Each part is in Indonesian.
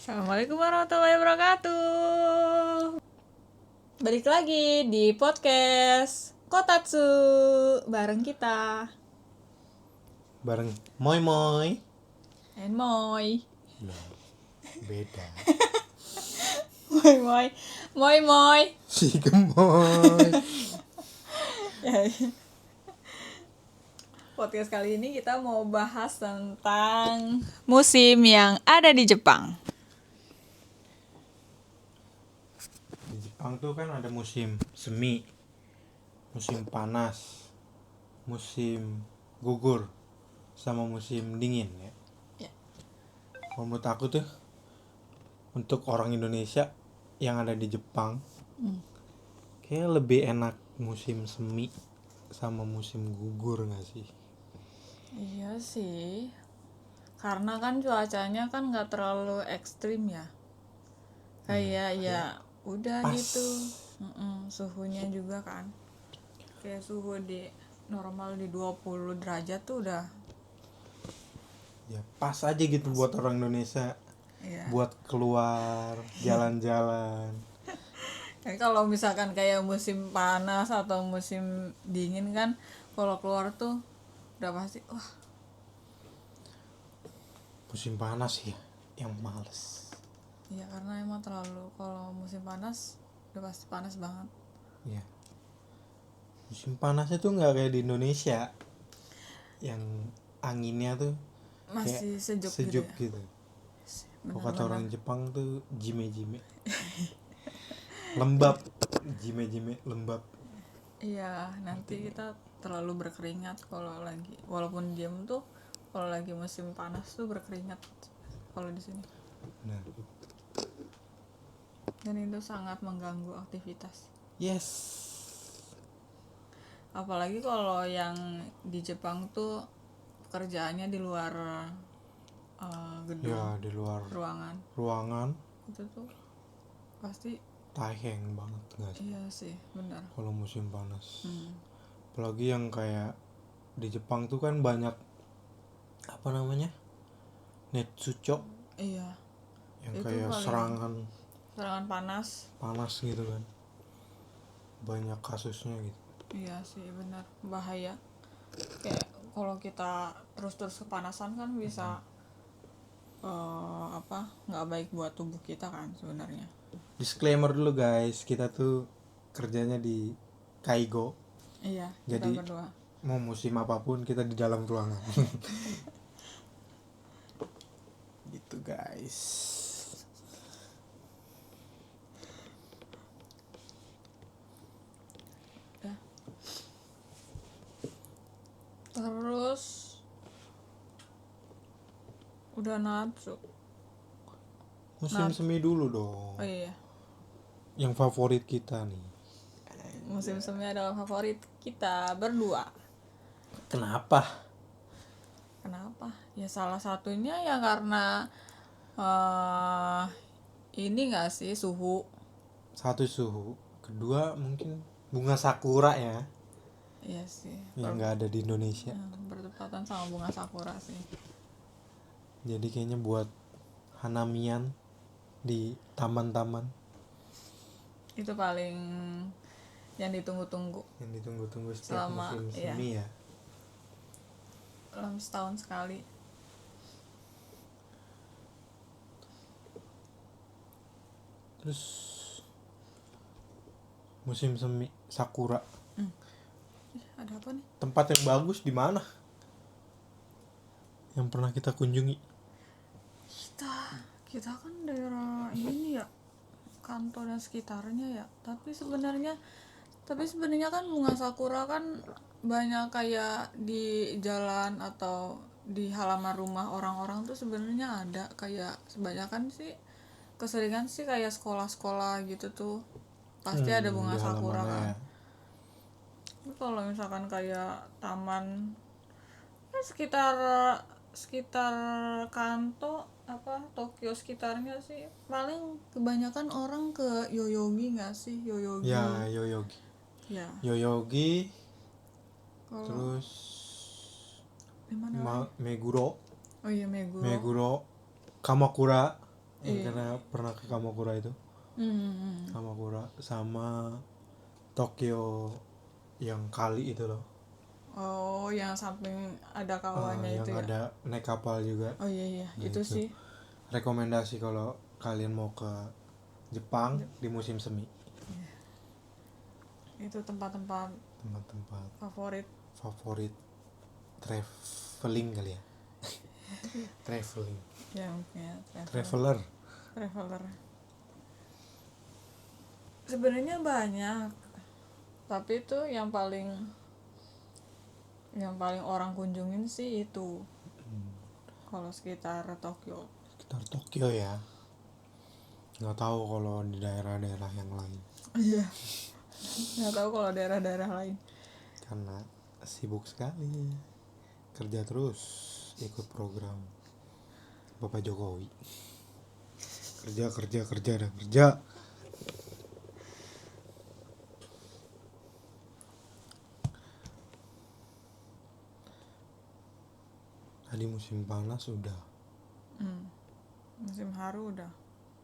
Assalamualaikum warahmatullahi wabarakatuh. Balik lagi di podcast Kotatsu bareng kita Bareng Moy Moy. and Moy. Loh, beda. Moy. Si gemoy. Ya. Podcast kali ini kita mau bahas tentang musim yang ada di Jepang. Di Jepang tuh kan ada musim semi, musim panas, musim gugur, sama musim dingin ya. Ya. Kalau menurut aku tuh, untuk orang Indonesia yang ada di Jepang, kayak lebih enak musim semi sama musim gugur nggak sih? Iya sih. Karena kan cuacanya kan nggak terlalu ekstrim ya. Kayak ya udah pas. gitu. Suhunya juga kan. Kayak suhu di normal di 20 derajat tuh udah. Ya pas aja gitu buat orang Indonesia, Ya. buat keluar jalan-jalan. Kalau misalkan kayak musim panas atau musim dingin kan, kalau keluar tuh udah pasti wah. Musim panas ya yang males. Iya karena emang terlalu, kalau musim panas udah pasti panas banget. Ya, musim panasnya tuh nggak kayak di Indonesia yang anginnya tuh Masih kayak sejuk gitu. Kalau kata orang Jepang tuh jime-jime, lembab, jime-jime lembab. Iya, nanti kita terlalu berkeringat kalau lagi, walaupun diem tuh kalau lagi musim panas tuh berkeringat kalau di sini. Nah, Dan itu sangat mengganggu aktivitas. yes. Apalagi kalau yang di Jepang tuh kerjaannya di luar gedung, Ya di luar ruangan itu tuh pasti. taheng banget nggak sih? Iya sih, benar. Kalau musim panas. Apalagi yang kayak di Jepang tuh kan banyak apa namanya? Netsucho. Iya. Yang Itu kayak serangan panas gitu kan, banyak kasusnya gitu. Iya sih, benar, bahaya. Kayak kalau kita terus kepanasan kan bisa nggak baik buat tubuh kita kan sebenarnya. Disclaimer dulu guys, kita tuh kerjanya di Kaigo. Iya, Jadi kita berdua. mau musim apapun kita di dalam ruangan. Gitu guys. Ya. Terus udah nafsu. Musim semi dulu dong. Oh iya, Yang favorit kita nih. musim semi adalah favorit kita berdua. Kenapa? Ya salah satunya ya karena ini nggak sih, suhu. Satu suhu, kedua mungkin bunga sakura ya, Iya sih, yang nggak ada di Indonesia. bertepatan sama bunga sakura sih. Jadi kayaknya buat hanamian di taman-taman Itu paling yang ditunggu-tunggu yang ditunggu-tunggu setiap selama, musim iya, semi ya. dalam setahun sekali. Terus musim semi sakura, Ada apa nih? tempat yang bagus di mana yang pernah kita kunjungi? Kita kan daerah ini ya, Kanto dan sekitarnya ya. Tapi sebenarnya kan bunga sakura kan banyak kayak di jalan atau di halaman rumah orang-orang tuh sebenarnya ada, kayak kebanyakan sih, keseringan sih kayak sekolah-sekolah gitu tuh pasti ada bunga Di sakura halamannya kan. ya. Tapi kalau misalkan kayak taman ya sekitar Kanto Tokyo sekitarnya sih paling kebanyakan orang ke Yoyogi nggak sih? Yoyogi Ya Yoyogi, ya. Yoyogi, Kalau terus di mana lagi? Meguro, Oh iya, Meguro. Meguro, Kamakura. Iya. karena pernah ke Kamakura itu. Kamakura sama Tokyo yang kali itu loh. Oh, yang samping ada kawahnya Yang itu ya. ada naik kapal juga. Oh iya iya, Nah, itu sih. rekomendasi kalau kalian mau ke Jepang di musim semi. Itu tempat-tempat Tempat-tempat favorit traveling kali ya. Traveling. yang punya Traveler. traveler. Sebenarnya banyak, tapi itu yang paling orang kunjungin sih itu kalau sekitar Tokyo. Sekitar Tokyo ya. Nggak tahu kalau di daerah-daerah yang lain. Iya. Nggak tahu kalau daerah-daerah lain. Karena sibuk sekali. Kerja terus ikut program Bapak Jokowi. Kerja dan kerja. Tadi musim panas udah. Musim haru udah.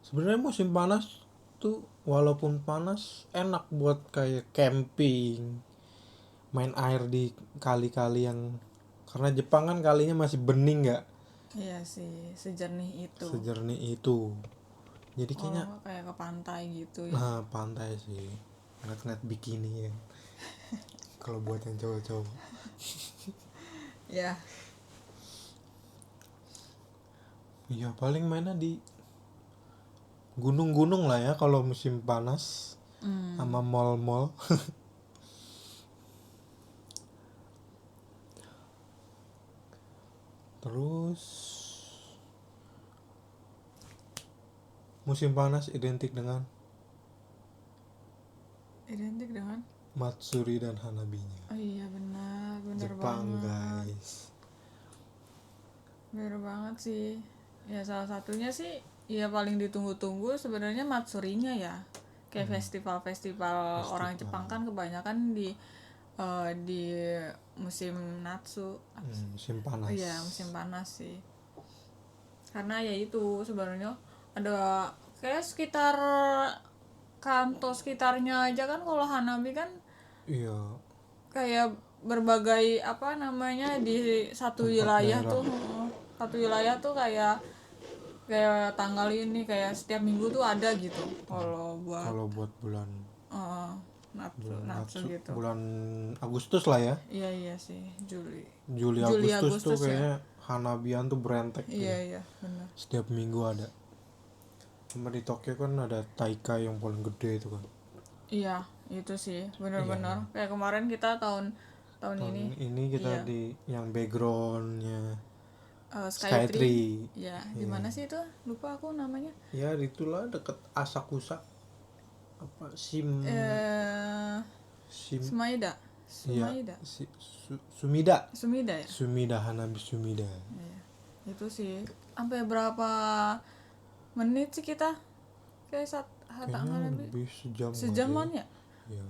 Sebenarnya musim panas tuh walaupun panas enak buat kayak camping, main air di kali-kali yang, karena Jepang kan kalinya masih bening nggak Iya sih, sejernih itu. sejernih itu. Jadi kayaknya Kayak ke pantai gitu ya. pantai sih, ngeliat bikini ya. Kalau buat yang cowok-cowok. Ya. Iya paling mainnya di gunung-gunung lah ya kalau musim panas, sama mall-mall. Terus musim panas identik dengan Matsuri dan Hanabinya. Oh iya benar Jepang banget. guys. Bener banget sih. Ya salah satunya sih ya paling ditunggu-tunggu sebenarnya Matsurinya ya. Kayak festival orang Jepang kan kebanyakan di musim Natsu. Musim panas. Iya, musim panas sih. Karena ya itu sebenarnya ada kayak sekitar Kanto sekitarnya aja kan kalau Hanabi kan Iya. kayak berbagai apa namanya di satu wilayah daerah. tuh kayak tanggal ini kayak setiap minggu tuh ada gitu kalau buat bulan Natsu gitu. bulan Agustus lah ya. Iya sih, Juli Agustus tuh kayaknya Hanabian tuh berentek iya benar. setiap minggu ada. Sama di Tokyo kan ada Taika yang paling gede itu kan. Iya itu sih benar-benar kayak kemarin kita tahun ini kita di yang backgroundnya Skytree. Ya di mana sih itu lupa aku namanya. Ya itulah deket Asakusa. Apa Sumaida Iya, Sumida ya. Sumida Hanabi Sumida. Iya. Itu sih sampai berapa menit sih kita kayak Kayaknya lebih sejaman ya. Iya.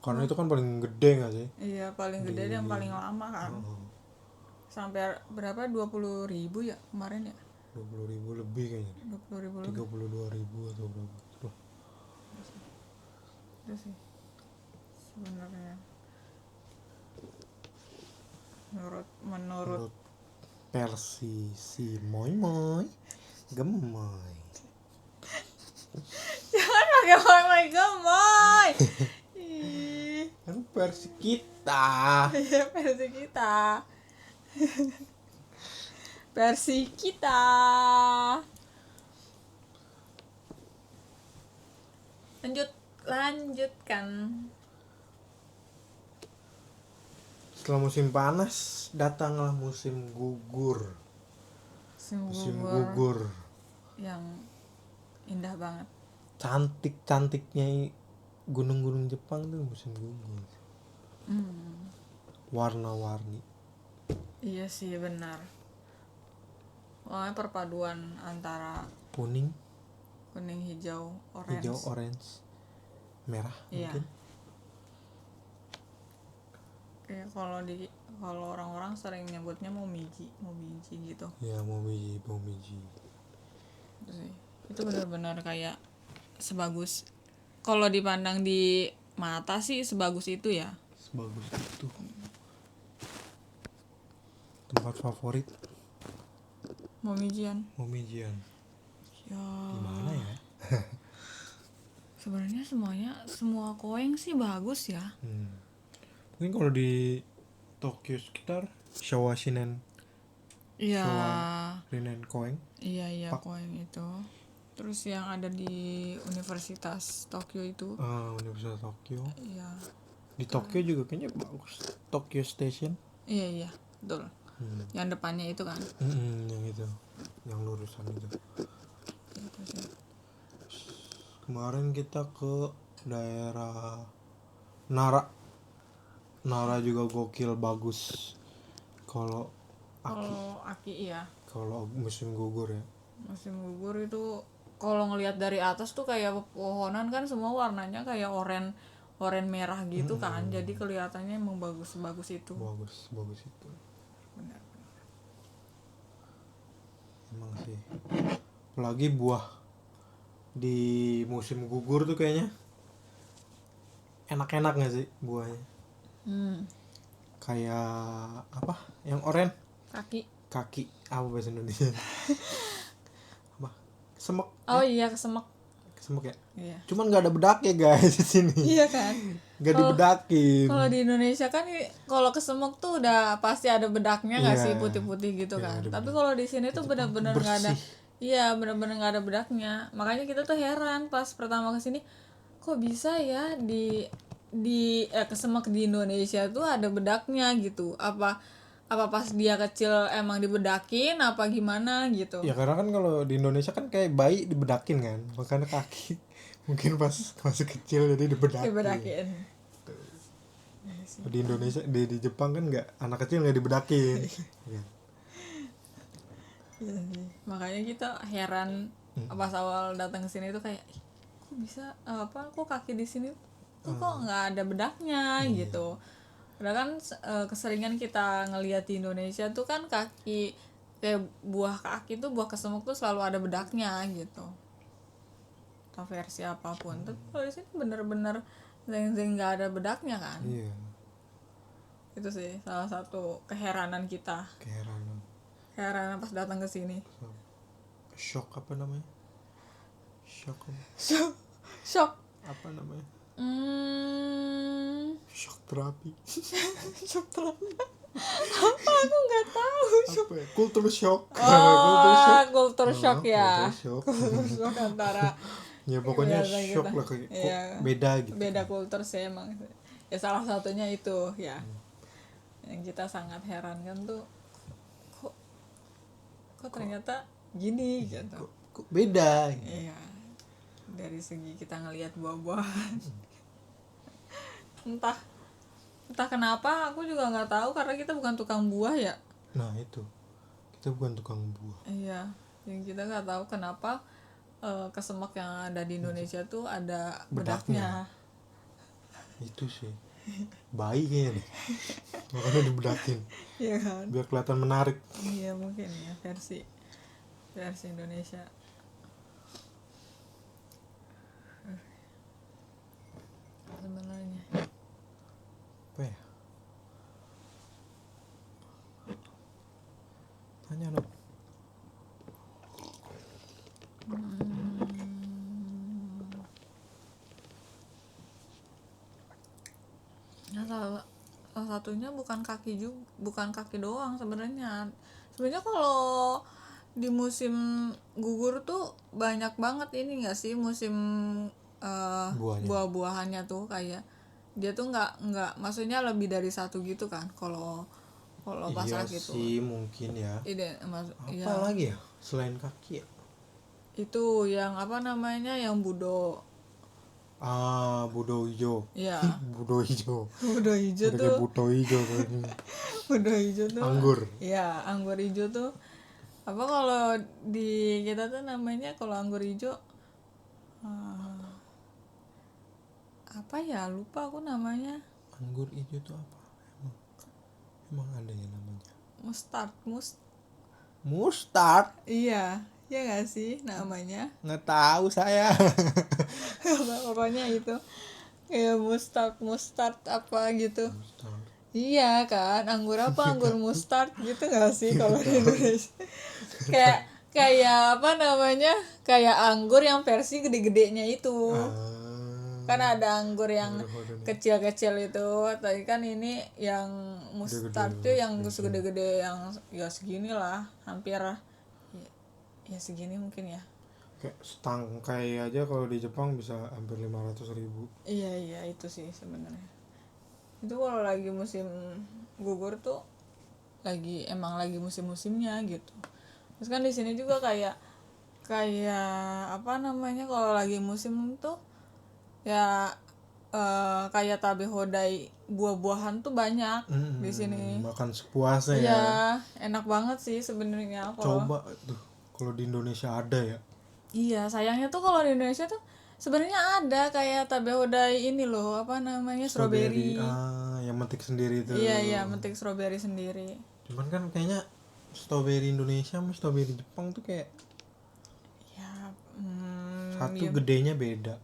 Karena itu kan paling gede nggak sih? Iya paling gede dan paling lama kan. Sampai berapa 20.000 ya kemarin ya. 20.000 lebih kayaknya. 32.000 atau berapa? Itu sih sebenarnya menurut versi si Moy Gemoy. Jangan pakai moy gemoy. Kan versi kita. Iya versi kita. Lanjutkan. Setelah musim panas datanglah musim gugur. Musim gugur yang indah banget. Cantiknya gunung-gunung Jepang tuh musim gugur. Warna-warni. Iya sih benar. Pokoknya perpaduan antara kuning, hijau, orange, merah mungkin. Kayak kalau orang-orang sering nyebutnya momiji gitu. Ya momiji. Itu sih. Itu benar-benar kayak sebagus, kalau dipandang di mata sih sebagus itu ya. Sebagus itu. Tempat favorit Momijian Momijian ya, gimana ya? sebenarnya semua koeng sih bagus ya. Mungkin kalau di Tokyo sekitar Showa Shinen Iya, Showa Rinen Koeng. iya Pak. koeng itu. Terus yang ada di Universitas Tokyo itu, Universitas Tokyo. iya, Di Tokyo juga kayaknya bagus. Tokyo Station. iya betul. Yang depannya itu kan. Yang itu, yang lurusan itu. Gitu sih. Kemarin kita ke daerah Nara juga gokil bagus. Kalau Kalau Aki ya, kalau musim gugur ya. musim gugur itu kalau ngelihat dari atas tuh kayak pepohonan kan semua warnanya kayak oren merah gitu kan. Jadi kelihatannya emang bagus itu. Bagus itu. Benar. Emang sih. Apalagi buah di musim gugur tuh kayaknya enak-enak gak sih buahnya? Kayak apa? Yang oren? Kaki. Apa bahasa Indonesia? Apa? Semek. Oh iya, kesemek. Kesemek ya? Iya. Cuman gak ada bedaknya guys di sini. Iya kan? Gak dibedakin. Kalau di Indonesia kan kalau kesemek tuh udah pasti ada bedaknya nggak Iya. sih, putih-putih gitu Iya, kan. ada Tapi bedak. kalau di sini tuh benar-benar nggak ada. bersih. Iya, benar-benar nggak ada bedaknya. Makanya kita tuh heran pas pertama kesini, kok bisa ya di kesemek di Indonesia tuh ada bedaknya gitu. Apa pas dia kecil emang dibedakin apa gimana gitu. Ya karena kan kalau di Indonesia kan kayak bayi dibedakin kan, makanya kaki mungkin pas masih kecil jadi dibedakin. Dibedakin. Di Indonesia di Jepang kan nggak, anak kecil nggak dibedakin. Ya. Iya sih. Makanya kita heran pas awal datang ke sini tuh kayak, "Ih, kok bisa kok kaki di sini tuh kok nggak ada bedaknya gitu." Padahal kan keseringan kita ngelihat di Indonesia tuh kan kaki kayak buah kaki tuh, buah kesemuk tuh selalu ada bedaknya gitu. Atau versi apapun. Tapi kalau di sini bener-bener zeng-zeng nggak ada bedaknya kan. Iya. Itu sih salah satu keheranan kita. Keheranan pas datang ke sini. Shock apa namanya? Shock apa? Shock. Apa namanya? Shock terapi. Shock terapi. Apa aku nggak tahu. Apa ya? Culture shock. Culture shock ya. Culture shock. Antara Ya pokoknya biasa shock gitu. lah kayak kok Iya. beda gitu. Beda kultur sih emang. Ya salah satunya itu ya. Yang kita sangat heran kan tuh, kok ternyata gini gitu. Kok beda gitu. Iya. Dari segi kita ngelihat buah-buahan. entah kenapa aku juga nggak tahu karena kita bukan tukang buah ya. Nah itu, kita bukan tukang buah. Iya, yang kita nggak tahu kenapa kesemek yang ada di Indonesia tuh ada bedaknya. Itu sih bayi kayaknya deh, makanya dibedakin Iya kan? biar kelihatan menarik. Iya mungkin ya versi Indonesia. Sebenarnya Apa ya? Tanya dong. Nah, salah satunya bukan kaki doang sebenarnya. Sebenarnya kalau di musim gugur tuh banyak banget ini nggak sih musim Buahnya. buah-buahannya tuh kayak dia tuh nggak maksudnya lebih dari satu gitu kan kalau pas Iya gitu. sih mungkin ya. Iya, Apa lagi ya selain kaki ya? itu yang apa namanya yang budo Budo hijau. ya. Budo hijau. Budo hijau Udah tuh kayak buto hijau kayaknya. budo hijau tuh Anggur. ya, anggur hijau tuh apa kalau di kita tuh namanya kalau anggur hijau apa ya, lupa aku namanya. Anggur hijau tuh apa? Emang ada ya namanya? Mustard Mustard. iya, Ya nggak sih namanya? Nggak tahu saya. Pokoknya itu kayak mustard apa gitu. Iya kan, anggur apa? Anggur mustard gitu nggak sih kalau di Indonesia? Kayak kayak apa namanya? Kayak anggur yang versi gede-gedenya itu. Kan ada anggur yang kecil-kecil itu, tapi kan ini yang mustard tuh yang segede-gede, yang ya segini lah, hampir ya segini mungkin ya. Kayak setangkai aja kalau di Jepang bisa hampir 500.000. Iya itu sih sebenarnya. Itu kalau lagi musim gugur tuh emang lagi musim-musimnya gitu. Terus kan di sini juga kayak kayak apa namanya, kalau lagi musim tuh ya kayak tabe hodai buah-buahan tuh banyak di sini. Makan sepuasnya ya. Iya, enak banget sih sebenarnya kalau. Coba tuh kalau di Indonesia ada ya. Iya, sayangnya tuh kalau di Indonesia tuh sebenarnya ada kayak tabe hodai ini loh, apa namanya, strawberry. Yang metik sendiri itu. Iya, metik strawberry sendiri. Cuman kan kayaknya strawberry Indonesia sama strawberry Jepang tuh kayak Ya, satu iya, gedenya beda.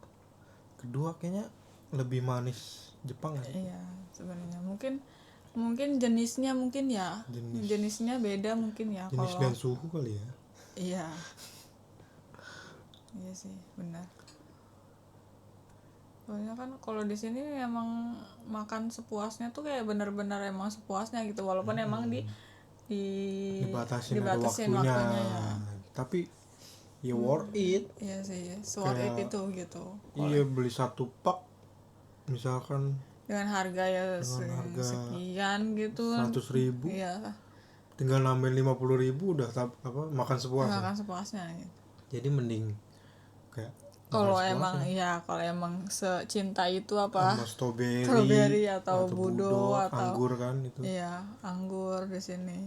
Kedua kayaknya lebih manis Jepang kan? iya sebenarnya mungkin jenisnya mungkin ya. Jenisnya beda mungkin ya Jenis kalau. dan suhu kali ya. Iya. Iya sih, benar. Soalnya kan kalau di sini emang makan sepuasnya tuh kayak benar-benar emang sepuasnya gitu, walaupun emang Dibatasin ada dibatasin waktunya. ya. Tapi ya worth it. Iya sih, worth it Kayak- itu gitu. Iya, beli satu pak misalkan Dengan harga ya harga sekian gitu. 100.000, Iya, tinggal nambahin 50.000 udah makan sepuasnya. makan sepuasnya gitu. Jadi mending kayak Kalau makan sepuasnya. kalau emang secinta itu apa? Sama strawberry, Strawberry atau budo atau anggur kan itu. Iya, anggur di sini.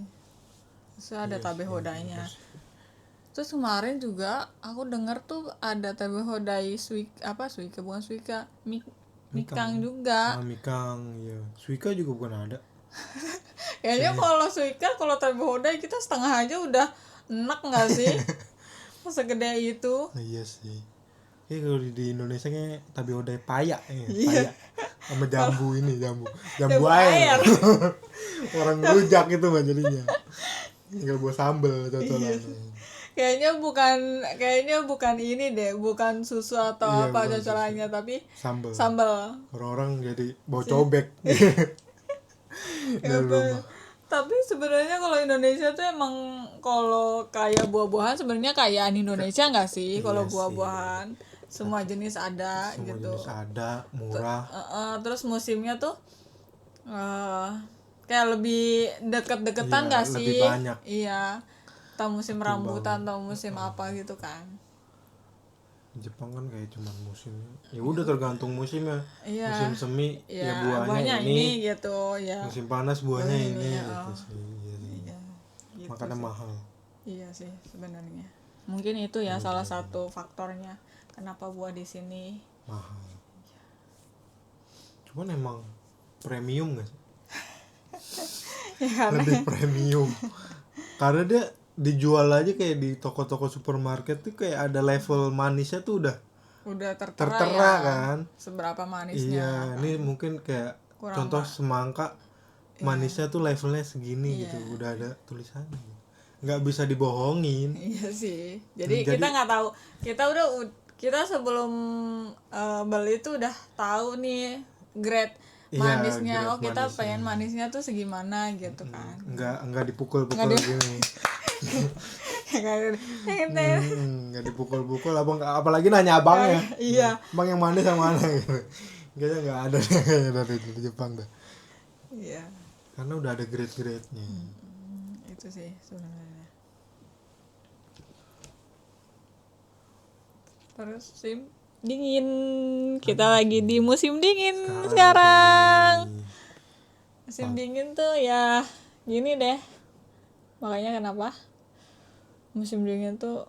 Terus ada tabe hodainya. Terus Terus kemarin juga aku denger tuh ada tabe hodai suika bukan suika, mikang juga. Mikang, ya. Suika juga bukan ada. Kayaknya kalau suika, kalau tabe hodai kita setengah aja udah enak nggak sih? Segede itu. Iya sih. Kayak kalau di Indonesia kayak tabe hodai payak ya. Iya. Payak sama jambu jambu Jambu air. air. Orang rujak itu mah jadinya. Tinggal buat sambel cocolan. Kayaknya bukan ini deh, bukan susu atau Iya, apa bukan cocolannya, tapi Sambel. sambal. Orang-orang jadi bau cobek. Ya, tapi sebenarnya kalau Indonesia tuh emang kalau kayak buah-buahan sebenarnya kayaan Indonesia nggak sih? Kalau Iya sih. buah-buahan semua jenis ada Semua gitu. jenis ada, murah. Terus musimnya tuh kayak lebih deket-deketan Iya, nggak lebih sih? banyak. Iya. Atau musim rambutan atau musim apa gitu kan? Jepang kan kayak cuman musimnya. Ya udah tergantung musimnya. Iya. Musim semi ya buahnya buahnya ini. gitu ya. Musim panas buahnya Buahnya ini ini, gitu sih. Iya sih. Iya. Gitu Makanya sih. mahal. Iya sih sebenarnya. Mungkin itu ya salah satu faktornya kenapa buah di sini. Mahal. Cuman emang premium gak sih? Ya, Lebih premium. Karena dia dijual aja kayak di toko-toko supermarket tuh kayak ada level manisnya tuh udah tertera tertera ya, kan. seberapa manisnya. Iya, ini mungkin kayak Kurang contoh semangka manisnya tuh levelnya segini Iya. gitu, udah ada tulisannya. Nggak bisa dibohongin. Iya sih. Jadi kita nggak tahu. Kita sebelum beli tuh udah tahu nih grade Iya, manisnya. grade Oh, kita manisnya. pengen manisnya tuh segimana gitu kan. Nggak dipukul-pukul gini. Nggak dipukul-pukul apalagi nanya abangnya. Iya. Bang yang manis yang mana gitu. Kayaknya nggak ada kayaknya dari Jepang dah. Iya. Karena udah ada grade-grade-nya. Itu sih sebenarnya. Terus dingin. Kita lagi di musim dingin sekarang. Musim dingin tuh ya gini deh. Makanya kenapa musim dingin tuh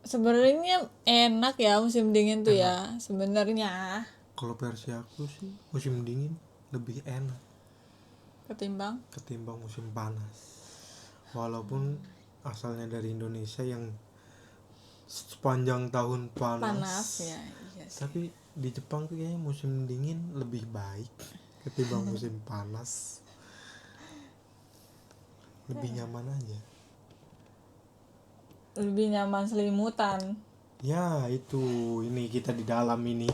sebenarnya enak ya, musim dingin tuh ya sebenarnya. Kalau versi aku sih musim dingin lebih enak Ketimbang musim panas. Walaupun asalnya dari Indonesia yang sepanjang tahun panas ya. Iya sih. Tapi di Jepang tuh kayaknya musim dingin lebih baik ketimbang musim panas. Lebih nyaman aja. Lebih nyaman selimutan. Ya itu, ini kita di dalam ini,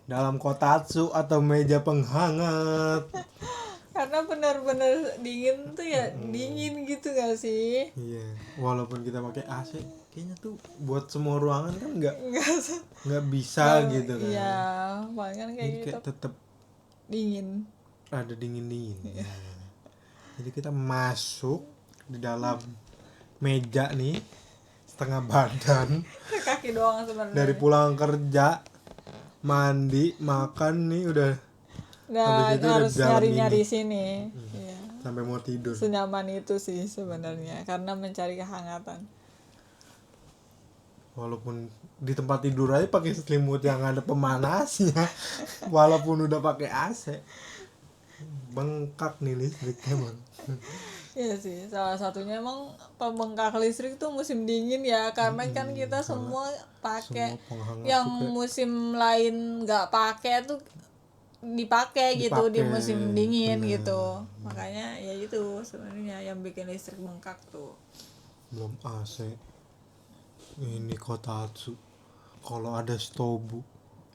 dalam kotatsu atau meja penghangat. Karena benar-benar dingin tuh ya dingin gitu gak sih? Iya, walaupun kita pakai AC, kayaknya tuh buat semua ruangan kan nggak bisa gitu kan. Iya, palingan kayak Jadi gitu kayak tetap dingin. ada dingin. Jadi kita masuk di dalam meja nih, setengah badan. Kaki doang sebenarnya. Dari pulang kerja, mandi, makan nih udah habis itu harus udah dalam nyari-nyari ini. sini. Iya. Sampai mau tidur. Senyaman itu sih sebenarnya karena mencari kehangatan. Walaupun di tempat tidur aja pakai selimut yang ada pemanasnya, walaupun udah pakai AC, bengkak nih listriknya bang. Iya sih, salah satunya emang pembengkak listrik tuh musim dingin ya, karena kan kita semua pakai Semua penghangat yang tuh kayak musim lain nggak pakai tuh dipakai gitu di dipakai, musim dingin bener. gitu. Makanya ya itu sebenarnya yang bikin listrik bengkak tuh. Belum AC. Ini kotatsu. Kalau ada stobu,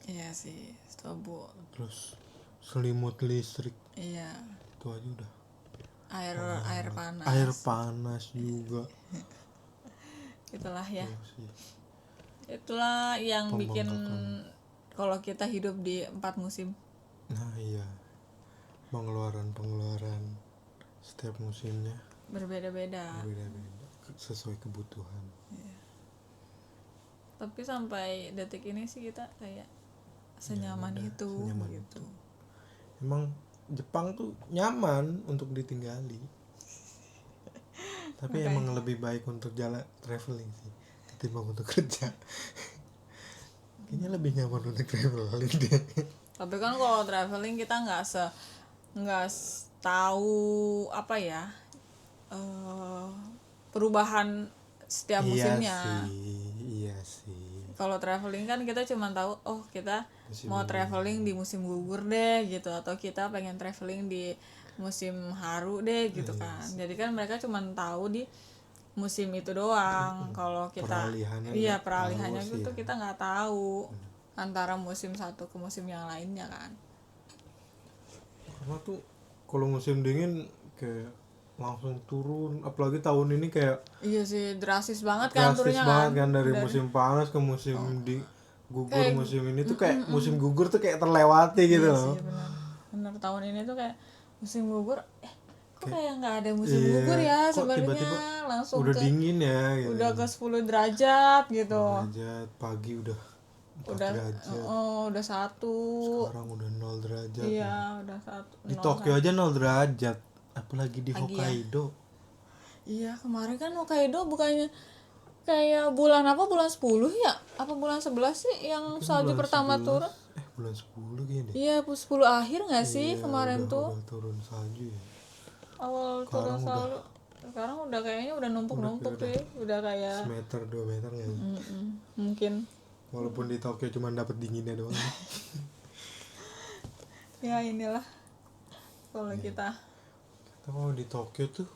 Iya sih, strobo. terus selimut listrik, Iya, itu aja udah. air panas. Air panas juga. Itulah ya. Iya sih. Itulah yang bikin Pembengkakan. kalau kita hidup di 4 musim. Nah iya, pengeluaran setiap musimnya Berbeda-beda. beda-beda sesuai kebutuhan. Tapi sampai detik ini sih kita kayak senyaman udah, itu senyaman gitu. Emang Jepang tuh nyaman untuk ditinggali, tapi emang lebih baik untuk jalan traveling sih ketimbang untuk kerja. Kayaknya lebih nyaman untuk traveling deh. Tapi kan kalau traveling kita nggak tahu apa ya, perubahan setiap musimnya. Iya sih. Kalau traveling kan kita cuma tahu oh kita Musim mau traveling di musim gugur deh gitu, atau kita pengen traveling di musim haru deh gitu kan. Jadi kan mereka cuma tahu di musim itu doang. Kalau kita Peralihannya peralihannya tahu gitu sih ya. kita nggak tahu antara musim satu ke musim yang lainnya kan. Karena tuh kalau musim dingin kayak langsung turun, apalagi tahun ini kayak Iya sih, drastis banget kan drastis turunnya banget kan. kan dari musim panas ke musim gugur. Kayak- musim ini tuh kayak musim gugur tuh kayak terlewati gitu Iya loh. sih benar tahun ini tuh kayak musim gugur kok kayak nggak ada musim Iya, gugur ya kok sebenarnya, tiba-tiba langsung udah ke dingin ya gitu. udah ke 10 derajat gitu. Derajat pagi udah 4 Udah derajat. udah 1. Sekarang udah 0 derajat. Iya, udah 1. Di Tokyo aja 0 derajat, apalagi di Pagi ya? Hokkaido. Iya, kemarin kan Hokkaido bukannya kayak bulan 10 ya? Apa bulan 11 sih yang salju Bulan pertama 11, turun? bulan 10 kayaknya deh. Iya, 10 akhir nggak sih Iya, kemarin tuh? udah turun salju ya. Awal turun salju. Sekarang udah kayaknya udah numpuk-numpuk sih. Udah kayak Semeter 2 meter nggak sih? mungkin. Walaupun di Tokyo cuma dapat dinginnya doang. Ya inilah kalau kita Kita kalau di Tokyo tuh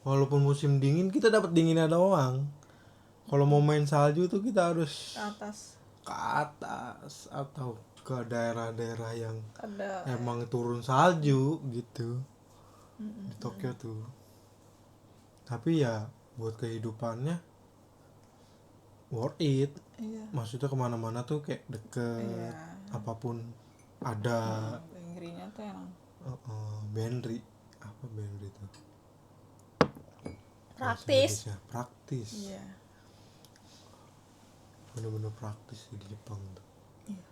walaupun musim dingin kita dapat dinginnya doang. Kalau mau main salju tuh kita harus ke atas ke atas atau ke daerah-daerah yang ada emang turun salju gitu di Tokyo tuh. Tapi ya buat kehidupannya worth it. iya. Maksudnya kemana-mana tuh kayak deket, Iya. apapun ada. Inggrisnya tuh emang Benri, apa Benri tuh? praktis. Indonesia, praktis. Iya. Bener-bener praktis di Jepang tuh. Iya.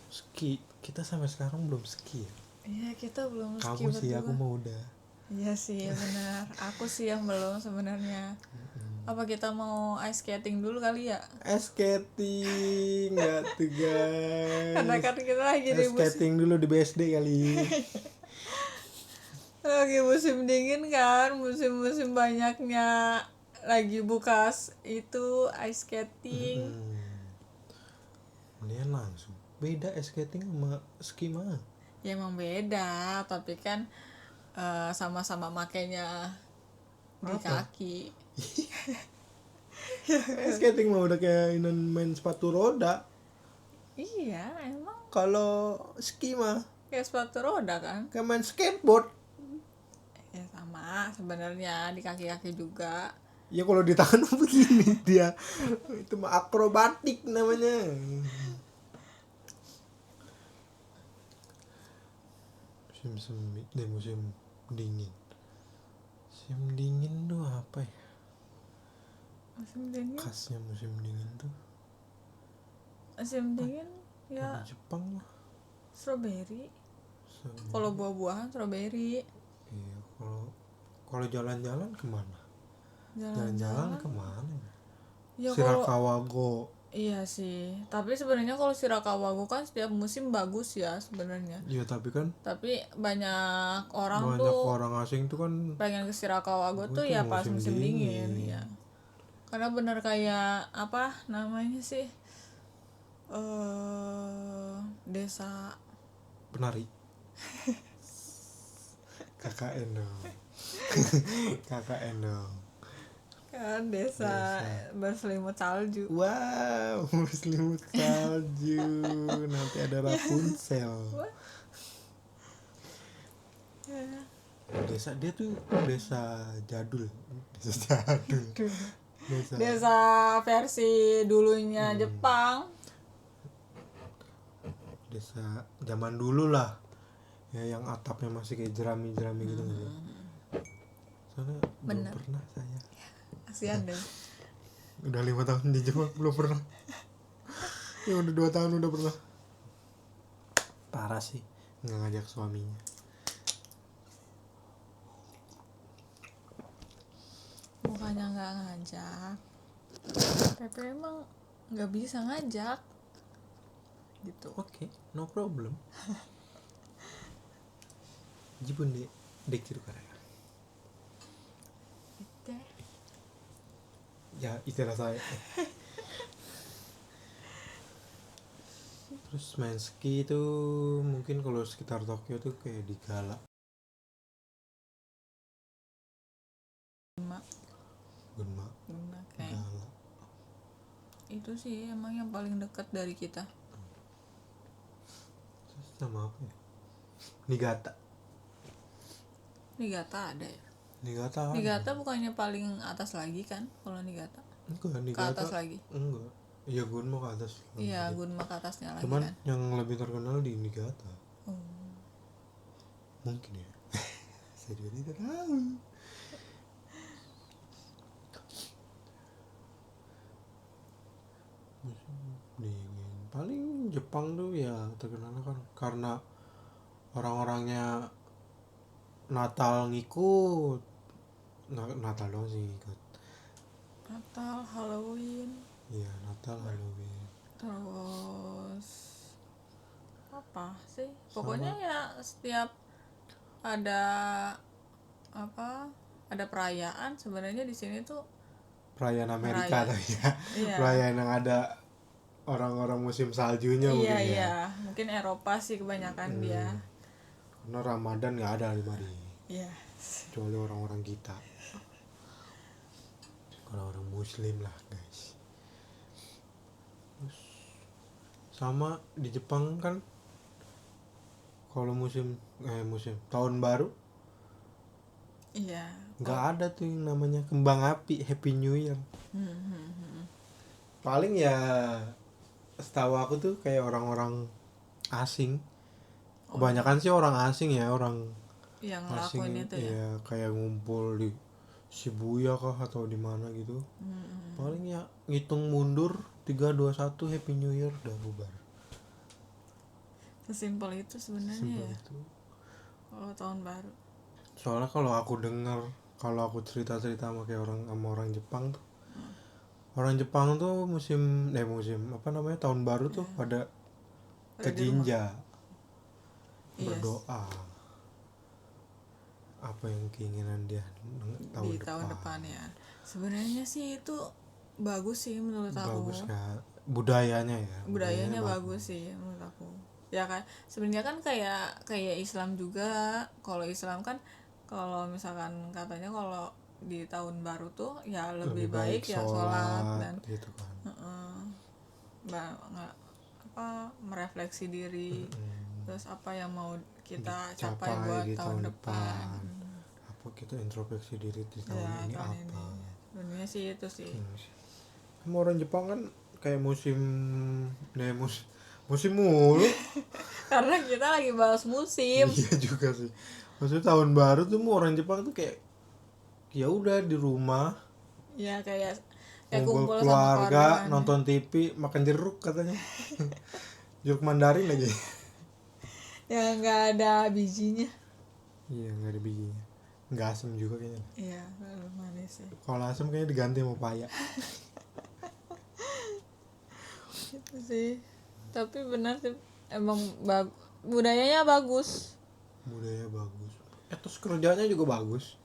Ski, kita sampai sekarang belum ski ya. Iya, kita belum Kamu sih, aku mau udah. Iya sih, benar. Aku sih yang belum sebenarnya. Apa kita mau ice skating dulu kali ya? Ice skating, nggak tuh guys. Karena kan kita lagi di Ice skating dulu di BSD kali. lagi musim dingin kan, musim-musim banyaknya lagi buka itu ice skating. Mendingan langsung. Beda ice skating sama ski mah. Ya emang beda, tapi kan sama-sama makainya di Apa? kaki. Ice skating mah udah kayak main sepatu roda. Iya, emang Kalau ski mah kayak sepatu roda kan. kayak main skateboard. Ya sama sebenarnya di kaki-kaki juga. Ya kalau di tangan begini dia. Itu mah akrobatik namanya. Musim semi, musim dingin. Musim dingin tuh apa ya? Musim dingin. Khasnya musim dingin tuh. Musim dingin ya Di Jepang lah. strawberry. Sama. Kalau buah-buahan strawberry. Iya, kalau jalan-jalan kemana? Jalan-jalan. Kemana? Ya kalau Shirakawago. iya sih, tapi sebenarnya kalau Shirakawago kan setiap musim bagus ya sebenarnya. Iya tapi kan Tapi banyak orang banyak tuh orang asing tuh kan pengen ke Shirakawago tuh itu ya pas musim musim dingin, dingin. ya. Karena bener kayak apa namanya sih? Desa Penari. KKN dong. KKN dong. kan desa berselimut salju. Wow, berselimut salju. Nanti ada Rapunzel. Desa dia tuh desa jadul. Desa jadul. Desa versi dulunya Jepang. Desa zaman dulu lah. Ya yang atapnya masih kayak jerami-jerami gitu gitu. Soalnya belum pernah saya. Kasihan deh. Udah 5 tahun di Jepang belum pernah. Ya udah 2 tahun udah pernah. Parah sih nggak ngajak suaminya. Bukannya nggak ngajak, tapi emang nggak bisa ngajak gitu. Oke, no problem. Jibun de dekiru kara. Ya, istilah saya. Terus main ski itu mungkin kalau sekitar Tokyo tuh kayak di Gala. Gunma. Kayak Gala. itu sih emang yang paling dekat dari kita. Terus sama apa ya? Niigata. Niigata ada ya? Niigata Bukannya paling atas lagi kan kalau Niigata? Enggak, Ke Niigata atas lagi. enggak. Iya, Gunma ke atas. Iya, Gunma ke atasnya lagi Cuman kan. yang lebih terkenal di Niigata. Oh. Mungkin ya. Saya juga tidak tahu. Musim dingin. Paling Jepang tuh ya terkenal kan karena orang-orangnya Natal ngikut. Natal doang sih ngikut. Natal, Halloween, Iya, Natal, Halloween. terus apa sih? Pokoknya ya setiap ada apa? Ada perayaan sebenarnya di sini tuh Perayaan Amerika tuh ya. Iya. Perayaan yang ada orang-orang musim saljunya mungkin ya. Iya, mungkin Eropa sih kebanyakan dia. Karena Ramadan nggak ada di mari. Iya. Kecuali orang-orang kita. Orang-orang Muslim lah guys. Terus sama di Jepang kan kalau musim tahun baru Iya. nggak ada tuh yang namanya kembang api Happy New Year. Paling ya setahu aku tuh kayak orang-orang asing. Kebanyakan sih orang asing ya, orang Yang asing ngelakuin itu ya. ya kayak ngumpul di Shibuya kah atau di mana gitu. Paling ya ngitung mundur 3 2 1 Happy New Year udah bubar. Sesimpel itu sebenarnya Simpel ya. itu. Kalau tahun baru. Soalnya kalau aku cerita-cerita sama kayak orang Jepang tuh. Orang Jepang tuh musim apa namanya tahun baru tuh pada ke Jinja. Berdoa. Apa yang keinginan dia Di tahun depan ya. Sebenarnya sih itu bagus sih menurut aku. Bagus kan budayanya ya. Budayanya bagus sih menurut aku. Ya kan sebenarnya kan kayak Islam juga. Kalau Islam kan kalau misalkan katanya kalau di tahun baru tuh ya lebih baik ya sholat dan gitu kan. nggak merefleksi diri, terus apa yang mau kita capai Capai buat di tahun depan. Apa kita introspeksi diri di tahun Ya, ini tahun apa. ini. Sebenarnya sih itu sih. Sama orang Jepang kan kayak musim mulu. Karena kita lagi bahas musim. Iya juga sih. Maksudnya tahun baru tuh orang Jepang tuh kayak ya udah di rumah, Ya kayak ngumpul kumpul sama keluarga, keluarga nonton TV, makan jeruk katanya. Jeruk Mandarin lagi. yang nggak ada bijinya. Iya, nggak ada bijinya. Nggak asem juga kayaknya. Iya, manis sih. Kalau asem kayaknya diganti sama paya. Itu sih. Tapi benar sih emang budayanya bagus. Budaya bagus. Terus kerjanya juga bagus.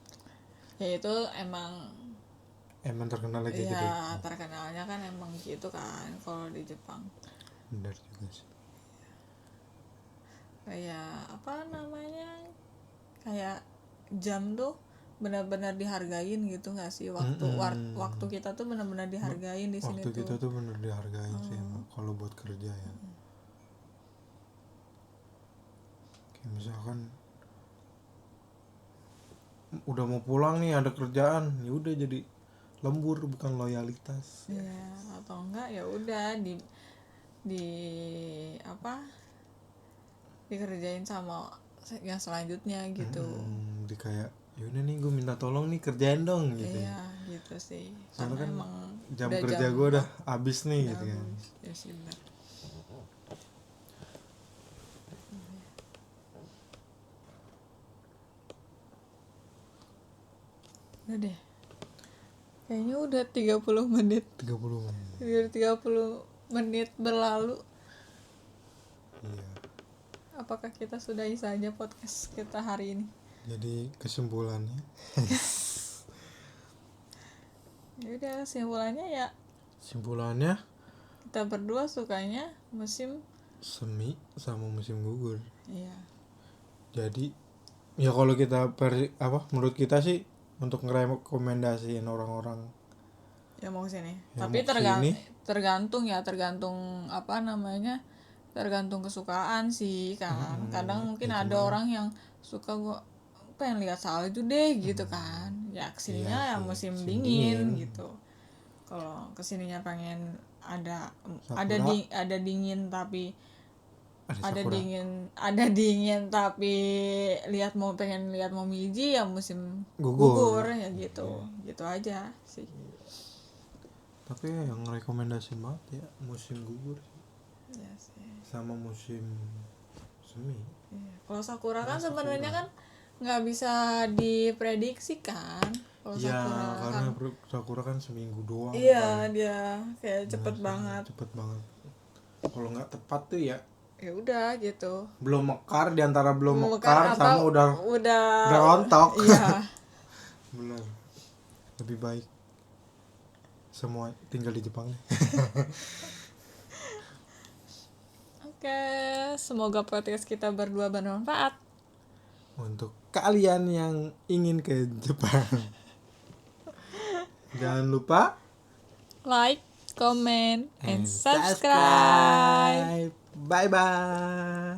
Ya itu emang Terkenal lagi gitu. ya terkenalnya kan emang gitu kan kalau di Jepang. Benar juga sih. Kayak apa namanya? Kayak jam tuh benar-benar dihargain gitu nggak sih waktu kita tuh benar-benar dihargain di sini Waktu tuh. kita tuh benar dihargain sih emang kalau buat kerja ya. Kayak misalkan udah mau pulang nih ada kerjaan, ya udah jadi lembur bukan loyalitas. Ya, atau enggak ya udah di apa? Dikerjain sama yang selanjutnya gitu. Di kayak yaudah nih gue minta tolong nih kerjain dong gitu. Iya, gitu sih. Soalnya Karena kan emang jam udah kerja gue udah habis nih gitu kan. Ya sih benar. Udah deh. Kayaknya udah 30 menit. 30 menit. Udah 30 menit berlalu. Iya. Apakah kita sudahi saja podcast kita hari ini? Jadi kesimpulannya Ya udah, kesimpulannya kita berdua sukanya musim semi sama musim gugur. iya. Jadi ya kalau kita menurut kita sih untuk ngerekomendasiin orang-orang Ya mau kesini. yang Tapi mau kesini, tergantung apa namanya, tergantung kesukaan sih kan. Kadang mungkin ada orang yang suka gua pengen lihat salju deh gitu kan. Ya kesininya ya musim dingin gitu. Kalau kesininya pengen ada dingin tapi ada dingin tapi pengen lihat momiji ya musim gugur ya gitu. Gitu aja sih. Tapi yang rekomendasi banget ya musim gugur Ya sih. sama musim semi. Iya. Kalau sakura kan sebenarnya kan nggak bisa diprediksi kan. Kalau Ya sakura karena sakura kan seminggu doang. Iya dia kayak cepet banget. Kalau nggak tepat tuh ya Udah gitu. belum mekar, di antara belum mekar sama udah rontok. Iya. Benar. Lebih baik semua tinggal di Jepang. Oke, semoga podcast kita berdua bermanfaat. Untuk kalian yang ingin ke Jepang, jangan lupa Like, comment, and subscribe. Bye bye.